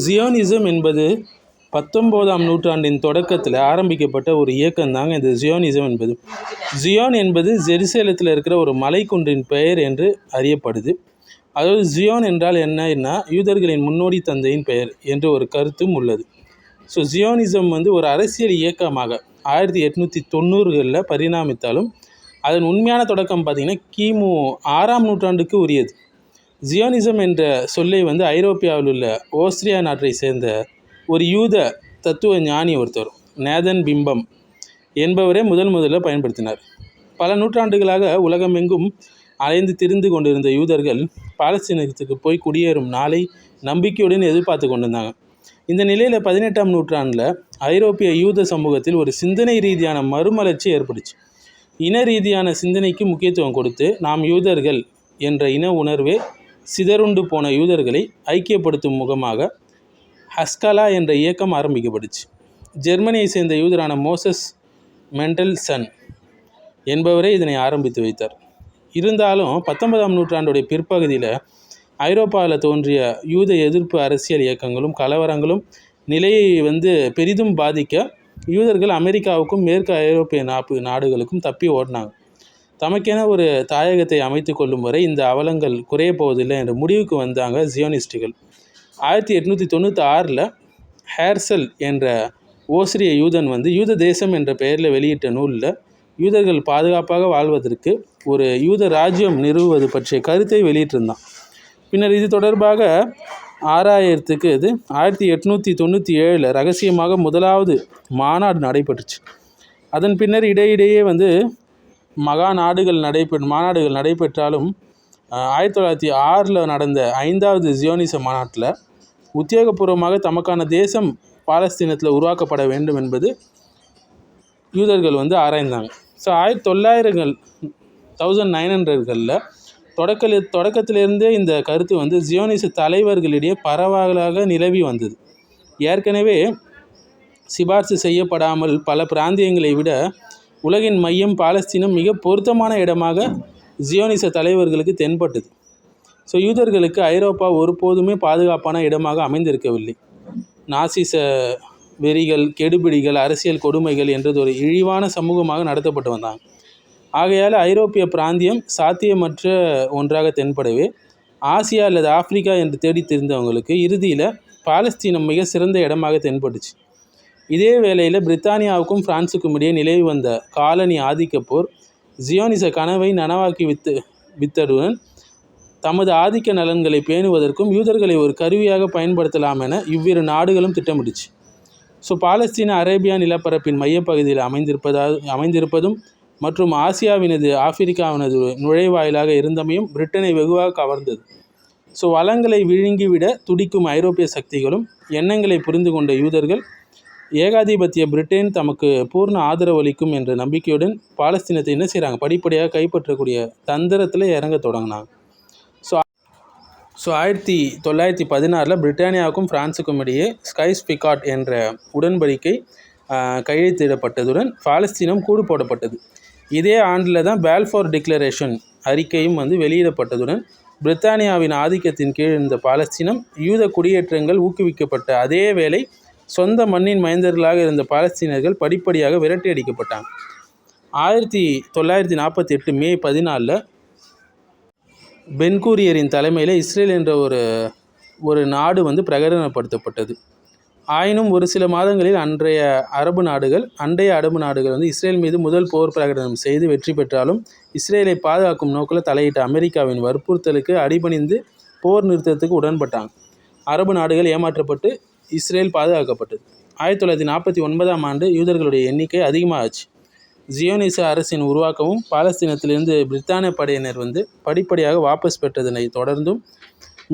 Zionism என்பது 19ஆம் நூற்றாண்டின் தொடக்கத்தில் ஆரம்பிக்கப்பட்ட ஒரு இயக்கம் தாங்க இந்த ஜியோனிசம் என்பது. ஜியோன் என்பது ஜெருசலேத்தில் இருக்கிற ஒரு மலைக்குன்றின் பெயர் என்று அறியப்படுது. அதாவது ஜியோன் என்றால் என்னன்னா யூதர்களின் முன்னோடி தந்தையின் பெயர் என்று ஒரு கருத்தும் உள்ளது. ஜியோனிசம் ஒரு அரசியல் இயக்கமாக 1890களில் பரிணாமித்தாலும் அதன் உண்மையான தொடக்கம் பார்த்திங்கன்னா கிமு 6ஆம் நூற்றாண்டுக்கு உரியது. ஜியோனிசம் என்ற சொல்லை ஐரோப்பியாவில் உள்ள ஓஸ்ட்ரியா நாட்டை சேர்ந்த ஒரு யூத தத்துவ ஞானி ஒருத்தர் நேதன் பிம்பம் என்பவரே முதல்ல பயன்படுத்தினார். பல நூற்றாண்டுகளாக உலகமெங்கும் அலைந்து திரிந்து கொண்டிருந்த யூதர்கள் பாலஸ்தீனத்துக்கு போய் குடியேறும் நாளை நம்பிக்கையுடன் எதிர்பார்த்து கொண்டிருந்தாங்க. இந்த நிலையில் 18ஆம் நூற்றாண்டில் ஐரோப்பிய யூத சமூகத்தில் ஒரு சிந்தனை ரீதியான மறுமலர்ச்சி ஏற்பட்டுச்சு. இன ரீதியான சிந்தனைக்கு முக்கியத்துவம் கொடுத்து நாம் யூதர்கள் என்ற இன உணர்வே சிதறுண்டு போன யூதர்களை ஐக்கியப்படுத்தும் முகமாக ஹஸ்கலா என்ற இயக்கம் ஆரம்பிக்கப்பட்டுச்சு. ஜெர்மனியை சேர்ந்த யூதரான மோசஸ் மெண்டல்சன் என்பவரே இதனை ஆரம்பித்து வைத்தார். இருந்தாலும் 19ஆம் நூற்றாண்டுடைய பிற்பகுதியில் ஐரோப்பாவில் தோன்றிய யூத எதிர்ப்பு அரசியல் இயக்கங்களும் கலவரங்களும் நிலையை பெரிதும் பாதிக்க யூதர்கள் அமெரிக்காவுக்கும் மேற்கு ஐரோப்பிய நாடுகளுக்கும் தப்பி ஓடினாங்க. தமக்கென ஒரு தாயகத்தை அமைத்து கொள்ளும் வரை இந்த அவலங்கள் குறைய போவதில்லை என்ற முடிவுக்கு வந்தாங்க ஜியோனிஸ்டுகள். 1896 ஹேர்சல் என்ற ஓஸ்ரிய யூதன் யூத தேசம் என்ற பெயரில் வெளியிட்ட நூலில் யூதர்கள் பாதுகாப்பாக வாழ்வதற்கு ஒரு யூத ராஜ்யம் நிறுவுவது பற்றிய கருத்தை வெளியிட்டிருந்தான். பின்னர் இது தொடர்பாக ஆராயறதுக்கு 1897 ரகசியமாக முதலாவது மாநாடு நடைபெற்றுச்சு. அதன் பின்னர் இடையிடையே மாநாடுகள் நடைபெற்றாலும் 1906 நடந்த 5வது ஜியோனிச மாநாட்டில் உத்தியோகபூர்வமாக தமக்கான தேசம் பாலஸ்தீனத்தில் உருவாக்கப்பட வேண்டும் என்பது யூதர்கள் ஆராய்ந்தாங்க. 1900களில் தொடக்கத்திலிருந்தே இந்த கருத்து ஜியோனிச தலைவர்களிடையே பரவலாக நிலவி வந்தது. ஏற்கனவே சிபார்சு செய்யப்படாமல் பல பிராந்தியங்களை விட உலகின் மையம் பாலஸ்தீனம் மிக பொருத்தமான இடமாக ஜியோனிச தலைவர்களுக்கு தென்பட்டது. யூதர்களுக்கு ஐரோப்பா ஒருபோதுமே பாதுகாப்பான இடமாக அமைந்திருக்கவில்லை. நாசிச வெறிகள், கெடுபிடிகள், அரசியல் கொடுமைகள் என்றது ஒரு இழிவான சமூகமாக நடத்தப்பட்டு வந்தாங்க. ஆகையால் ஐரோப்பிய பிராந்தியம் சாத்தியமற்ற ஒன்றாக தென்படவே ஆசியா அல்லது ஆப்பிரிக்கா என்று தேடி தெரிந்தவங்களுக்கு இறுதியில் பாலஸ்தீனம் மிக சிறந்த இடமாக தென்பட்டுச்சு. இதே வேளையில் பிரித்தானியாவுக்கும் பிரான்ஸுக்கும் இடையே நிலவி வந்த காலனி ஆதிக்க போர் ஜியோனிச கனவை நனவாக்கி வித்ததுடன் தமது ஆதிக்க நலன்களை பேணுவதற்கும் யூதர்களை ஒரு கருவியாக பயன்படுத்தலாம் என இவ்விரு நாடுகளும் திட்டமிட்டுச்சு. பாலஸ்தீன அரேபியா நிலப்பரப்பின் மையப்பகுதியில் அமைந்திருப்பதும் மற்றும் ஆசியாவினது ஆப்பிரிக்காவினது நுழைவாயிலாக இருந்தமையும் பிரிட்டனை வெகுவாக கவர்ந்தது. வளங்களை விழுங்கிவிட துடிக்கும் ஐரோப்பிய சக்திகளும் எண்ணங்களை புரிந்து கொண்ட யூதர்கள் ஏகாதிபத்திய பிரிட்டன் தமக்கு பூர்ண ஆதரவு அளிக்கும் என்ற நம்பிக்கையுடன் பாலஸ்தீனத்தை என்ன செய்கிறாங்க, படிப்படியாக கைப்பற்றக்கூடிய தந்திரத்தில் இறங்க தொடங்கினாங்க. 1916 பிரிட்டானியாவுக்கும் பிரான்ஸுக்கும் இடையே ஸ்கைஸ்-பிகாட் என்ற உடன்படிக்கை கையெழுத்திடப்பட்டதுடன் பாலஸ்தீனம் கூடு போடப்பட்டது. இதே ஆண்டில் தான் பால்ஃபோர் டிக்ளரேஷன் அறிக்கையும் வெளியிடப்பட்டதுடன் பிரித்தானியாவின் ஆதிக்கத்தின் கீழ் இருந்த பாலஸ்தீனம் யூத குடியேற்றங்கள் ஊக்குவிக்கப்பட்ட அதே வேளை சொந்த மண்ணின் மைந்தர்களாக இருந்த பாலஸ்தீனர்கள் படிப்படியாக விரட்டி அடிக்கப்பட்டாங்க. 1948 மே 14 பென்கூரியரின் தலைமையில் இஸ்ரேல் என்ற ஒரு நாடு பிரகடனப்படுத்தப்பட்டது. ஆயினும் ஒரு சில மாதங்களில் அண்டைய அரபு நாடுகள் இஸ்ரேல் மீது முதல் போர் பிரகடனம் செய்து வெற்றி பெற்றாலும் இஸ்ரேலை பாதுகாக்கும் நோக்கில் தலையிட்ட அமெரிக்காவின் வற்புறுத்தலுக்கு அடிபணிந்து போர் நிறுத்தத்துக்கு உடன்பட்டாங்க. அரபு நாடுகள் ஏமாற்றப்பட்டு இஸ்ரேல் பாதுகாக்கப்பட்டது. 1949ஆம் ஆண்டு யூதர்களுடைய எண்ணிக்கை அதிகமாகச்சு. ஜியோனிச அரசின் உருவாக்கமும் பாலஸ்தீனத்திலிருந்து பிரித்தானிய படையினர் படிப்படியாக வாபஸ் பெற்றதனை தொடர்ந்தும்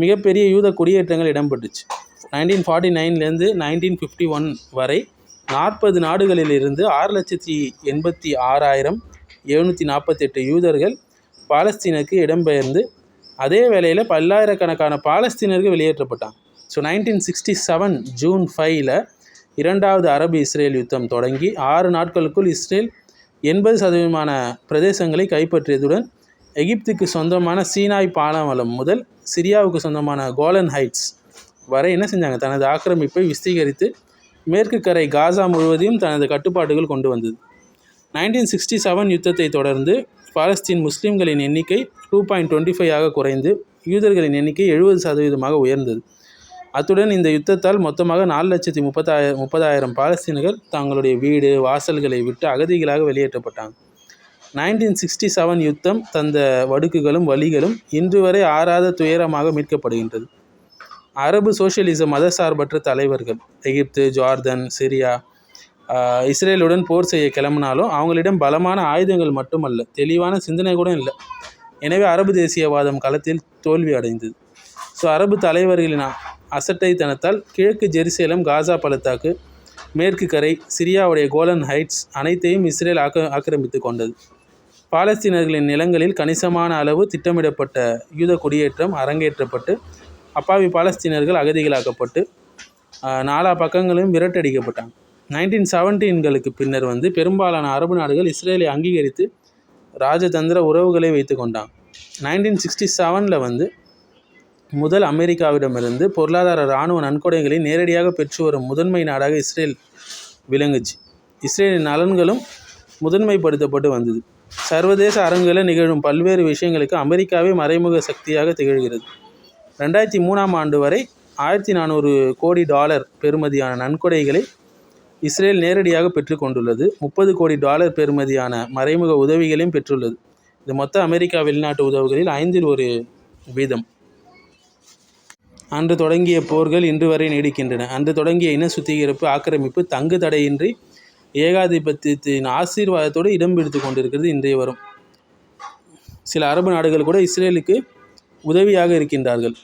மிகப்பெரிய யூத குடியேற்றங்கள் இடம்பெற்றுச்சு. 1949 1951 வரை 40 நாடுகளிலிருந்து 6,86,748 யூதர்கள் பாலஸ்தீனுக்கு இடம்பெயர்ந்து அதே வேளையில் பல்லாயிரக்கணக்கான பாலஸ்தீனர்கள் வெளியேற்றப்பட்டாங்க. 1967 ஜூன் 5 இரண்டாவது அரபு இஸ்ரேல் யுத்தம் தொடங்கி 6 நாட்களுக்குள் இஸ்ரேல் 80% பிரதேசங்களை கைப்பற்றியதுடன் எகிப்துக்கு சொந்தமான சீனாய் பாலைவனம் முதல் சிரியாவுக்கு சொந்தமான கோலன் ஹைட்ஸ் வரை என்ன செஞ்சாங்க, தனது ஆக்கிரமிப்பை விஸ்தீகரித்து மேற்கு கரை காசா முழுவதையும் தனது கட்டுப்பாட்டுகள் கொண்டு வந்தது. 1967 யுத்தத்தை தொடர்ந்து பாலஸ்தீன் முஸ்லீம்களின் எண்ணிக்கை 2.25 குறைந்து யூதர்களின் எண்ணிக்கை 70% உயர்ந்தது. அத்துடன் இந்த யுத்தத்தால் மொத்தமாக 4,30,000 பாலஸ்தீனர்கள் தங்களுடைய வீடு வாசல்களை விட்டு அகதிகளாக வெளியேற்றப்பட்டாங்க. 1967 யுத்தம் தந்த வடுக்குகளும் வலிகளும் இன்று வரை ஆறாத துயரமாக மீட்கப்படுகின்றது. அரபு சோசியலிச மதசார்பற்ற தலைவர்கள் எகிப்து, ஜார்தான், சிரியா, இஸ்ரேலுடன் போர் செய்ய கிளம்பினாலும் அவங்களிடம் பலமான ஆயுதங்கள் மட்டுமல்ல, தெளிவான சிந்தனை கூட இல்லை. எனவே அரபு தேசியவாதம் களத்தில் தோல்வி அடைந்தது. ஸோ அரபு தலைவர்களின் அசட்டைத்தனத்தால் கிழக்கு ஜெருசலேம், காசா பள்ளத்தாக்கு, மேற்கு கரை, சிரியாவுடைய கோலன் ஹைட்ஸ் அனைத்தையும் இஸ்ரேல் ஆக்கிரமித்து கொண்டது. பாலஸ்தீனர்களின் நிலங்களில் கணிசமான அளவு திட்டமிடப்பட்ட யூத குடியேற்றம் அரங்கேற்றப்பட்டு அப்பாவி பாலஸ்தீனர்கள் அகதிகளாக்கப்பட்டு நாலா பக்கங்களும் விரட்டடிக்கப்பட்டாங்க. 1917களுக்கு பின்னர் பெரும்பாலான அரபு நாடுகள் இஸ்ரேலை அங்கீகரித்து ராஜதந்திர உறவுகளை வைத்து கொண்டாங்க. 1967 முதல் அமெரிக்காவிடமிருந்து பொருளாதார இராணுவ நன்கொடைகளை நேரடியாக பெற்று வரும் முதன்மை நாடாக இஸ்ரேல் விளங்குச்சு. இஸ்ரேலின் நலன்களும் முதன்மைப்படுத்தப்பட்டு வந்தது. சர்வதேச அரங்குகளில் நிகழும் பல்வேறு விஷயங்களுக்கு அமெரிக்காவே மறைமுக சக்தியாக திகழ்கிறது. 2003 வரை $1,400 கோடி பெறுமதியான நன்கொடைகளை இஸ்ரேல் நேரடியாக பெற்று கொண்டுள்ளது. $30 கோடி பெறுமதியான மறைமுக உதவிகளையும் பெற்றுள்ளது. இது மொத்த அமெரிக்கா வெளிநாட்டு உதவிகளில் 1/5. அன்று தொடங்கிய போர்கள் இன்று வரை நீடிக்கின்றன. அன்று தொடங்கிய இன சுத்திகரிப்பு, ஆக்கிரமிப்பு தங்கு தடையின்றி ஏகாதிபத்தியத்தின் ஆசீர்வாதத்தோடு இடம் பிடித்து கொண்டிருக்கிறது இன்றைய வரும். சில அரபு நாடுகள் கூட இஸ்ரேலுக்கு உதவியாக இருக்கின்றார்கள்.